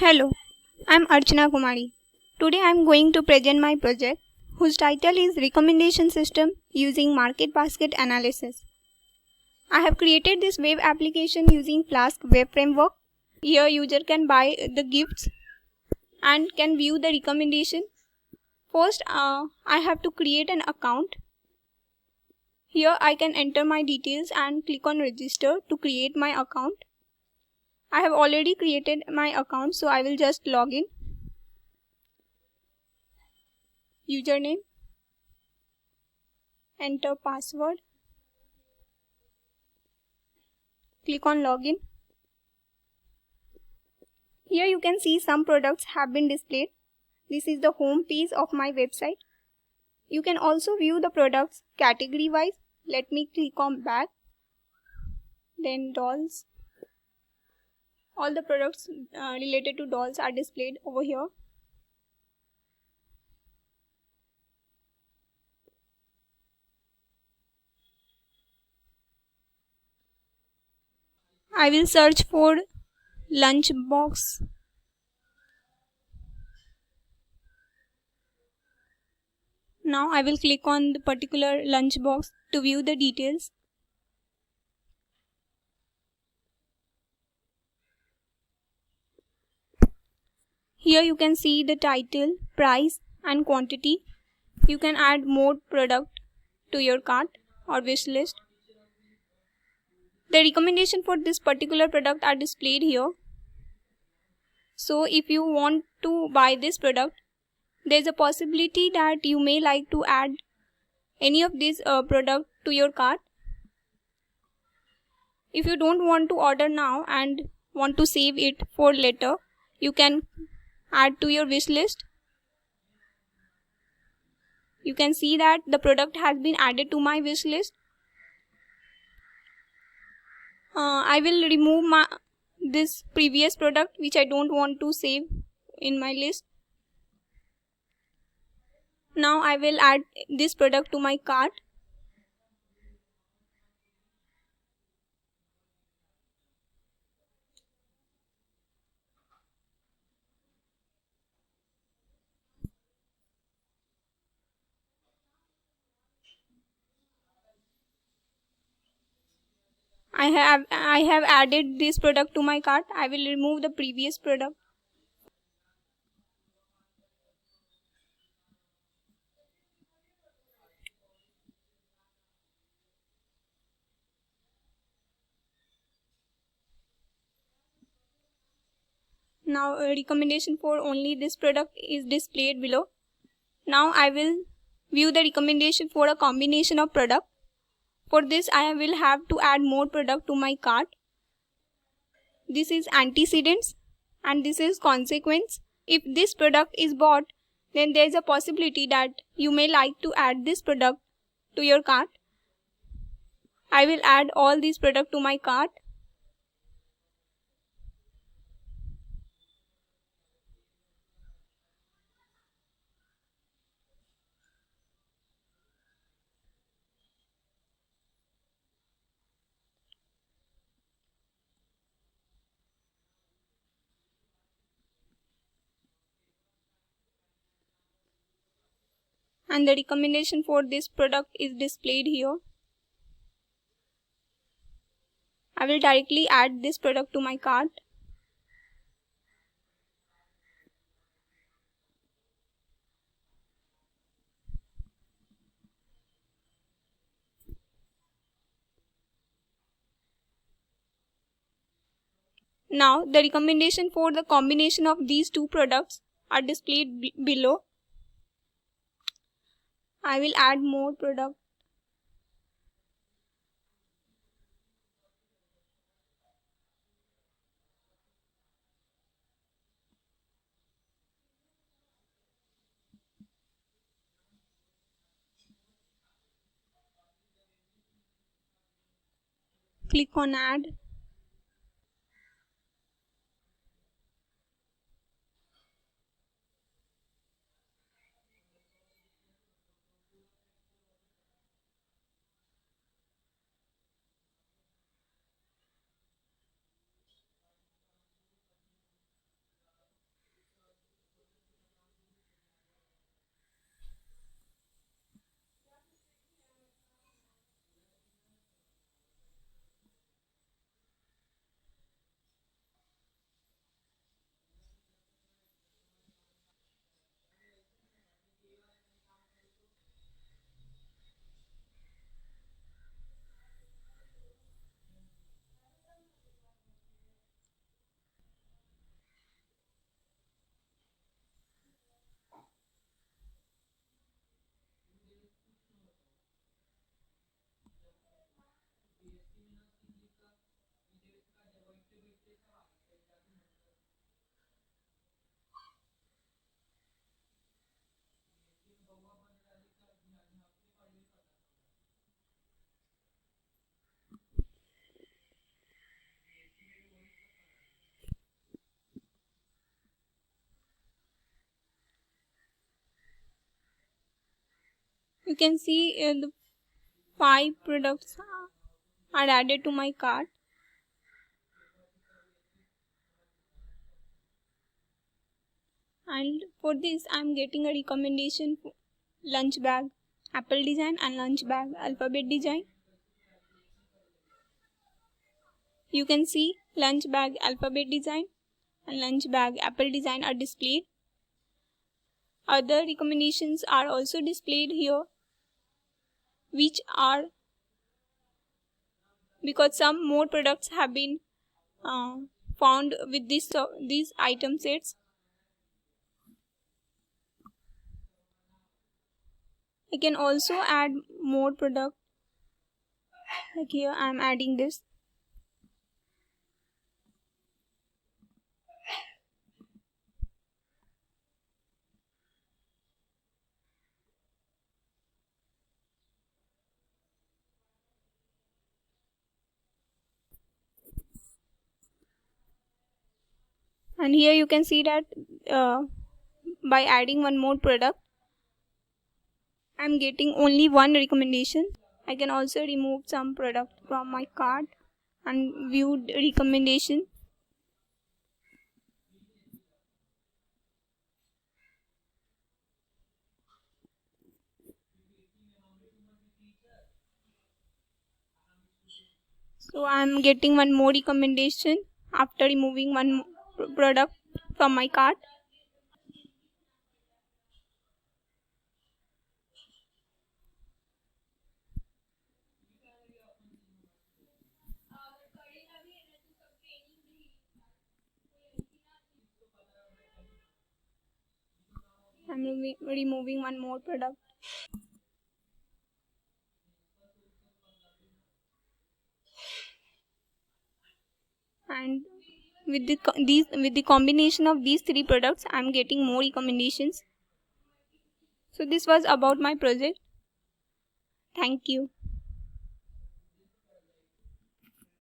Hello, I'm Archana Kumari. Today I'm going to present my project whose title is Recommendation System using Market Basket Analysis. I have created this web application using Flask Web Framework. Here user can buy the gifts and can view the recommendation. First, I have to create an account. Here I can enter my details and click on register to create my account. I have already created my account, so I will just log in. Username, enter password, click on login. Here you can see some products have been displayed. This is the home page of my website. You can also view the products category wise. Let me click on back, then dolls. All the products related to dolls are displayed over here. I will search for lunch box. Now I will click on the particular lunch box to view the details. Here you can see the title, price and quantity. You can add more product to your cart or wish list. The recommendation for this particular product are displayed here. So if you want to buy this product, there is a possibility that you may like to add any of these product to your cart. If you don't want to order now and want to save it for later, you can add to your wish list. You can see that the product has been added to my wish list. I will remove this previous product which I don't want to save in my list. Now I will add this product to my cart. I have added this product to my cart. I will remove the previous product. Now a recommendation for only this product is displayed below. Now I will view the recommendation for a combination of product. For this I will have to add more product to my cart. This is antecedents and this is consequence. If this product is bought, then there is a possibility that you may like to add this product to your cart. I will add all these products to my cart. And the recommendation for this product is displayed here. I will directly add this product to my cart. Now the recommendation for the combination of these two products are displayed below. I will add more product. Click on add. You can see the 5 products are added to my cart. And for this I am getting a recommendation for lunch bag apple design and lunch bag alphabet design. You can see lunch bag alphabet design and lunch bag apple design are displayed. Other recommendations are also displayed here, which are because some more products have been found with these item sets. I can also add more product, like here I am adding this. And here you can see that by adding one more product I am getting only one recommendation. I can also remove some product from my cart and view recommendation. So I am getting one more recommendation after removing one product from my cart. I am removing one more product. And with the combination of these 3 products I am getting more recommendations. So this was about my project. Thank you.